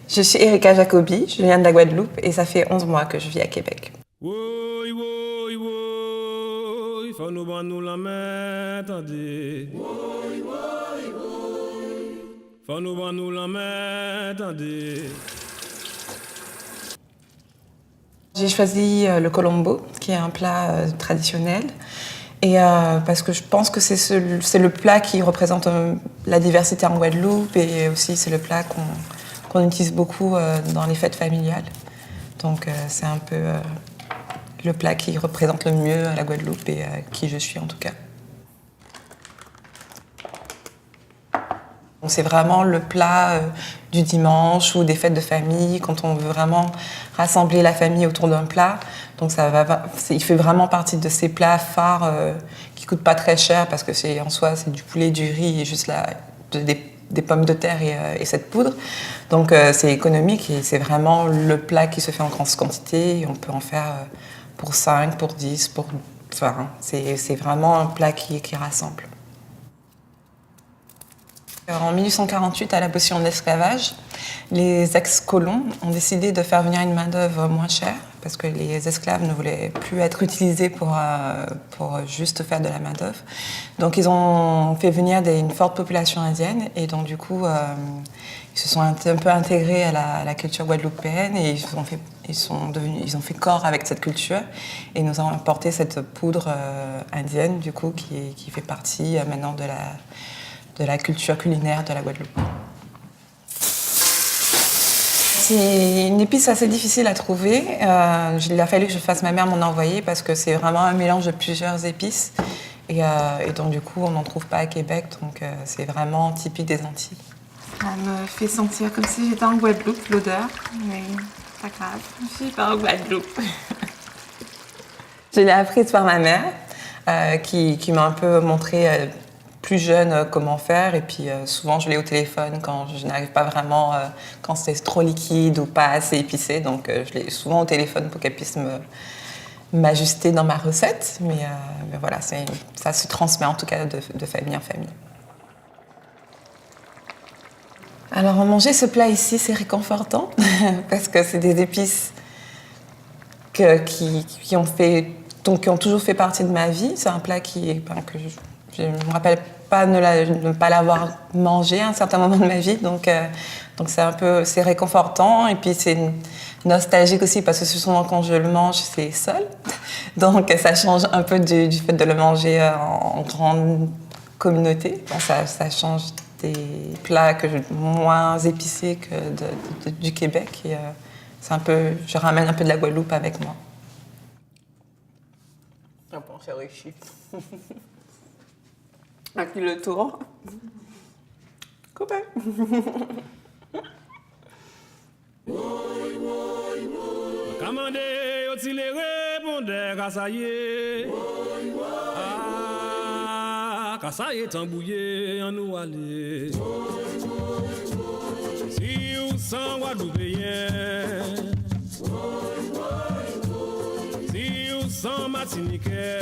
Je suis Erika Jacobi, je viens de la Guadeloupe et ça fait 11 mois que je vis à Québec. Woy, woy, woy, faut nous prendre nous la main, attendez. Woy, woy, woy, faut nous prendre nous la main, attendez. J'ai choisi le colombo, qui est un plat traditionnel, et parce que je pense que c'est le plat qui représente la diversité en Guadeloupe, et aussi c'est le plat qu'on utilise beaucoup dans les fêtes familiales. Donc c'est un peu le plat qui représente le mieux la Guadeloupe et qui je suis en tout cas. C'est vraiment le plat du dimanche ou des fêtes de famille, quand on veut vraiment rassembler la famille autour d'un plat. Donc il fait vraiment partie de ces plats phares qui ne coûtent pas très cher parce que en soi c'est du poulet, du riz et juste des pommes de terre et cette poudre. Donc c'est économique et c'est vraiment le plat qui se fait en grande quantité. Et on peut en faire pour 5, pour 10, enfin, c'est vraiment un plat qui rassemble. En 1848, à l'abolition de l'esclavage, les ex-colons ont décidé de faire venir une main-d'œuvre moins chère parce que les esclaves ne voulaient plus être utilisés pour juste faire de la main-d'œuvre. Donc ils ont fait venir une forte population indienne et donc du coup ils se sont un peu intégrés à la culture guadeloupéenne et ils ont fait corps avec cette culture et nous ont apporté cette poudre indienne du coup qui fait partie maintenant de la culture culinaire de la Guadeloupe. C'est une épice assez difficile à trouver. Il a fallu que je fasse ma mère m'en envoyer parce que c'est vraiment un mélange de plusieurs épices. Et donc du coup, on n'en trouve pas à Québec, donc c'est vraiment typique des Antilles. Ça me fait sentir comme si j'étais en Guadeloupe, l'odeur, mais pas grave, je suis pas en Guadeloupe. Je l'ai apprise par ma mère, qui m'a un peu montré plus jeune comment faire et puis souvent je l'ai au téléphone quand je n'arrive pas vraiment, quand c'est trop liquide ou pas assez épicé, donc je l'ai souvent au téléphone pour qu'elle puisse m'ajuster dans ma recette, mais voilà, ça se transmet en tout cas de famille en famille. Alors manger ce plat ici c'est réconfortant parce que c'est des épices qui ont toujours fait partie de ma vie. C'est un plat que je ne me rappelle pas ne pas l'avoir mangé à un certain moment de ma vie, donc c'est réconfortant et puis c'est nostalgique aussi parce que souvent quand je le mange c'est seul, donc ça change un peu du fait de le manger en grande communauté. Bon, ça change des plats moins épicés que du Québec et je ramène un peu de la Guadeloupe avec moi. Ah bon, c'est réussi. Avec le tour. Copain. Commandez, au-dessus les répondeurs, car ça y est. Ah, car ça y est embouillé, en nous aller. Si vous sans Guadeloupéen, si vous sans Martiniquais,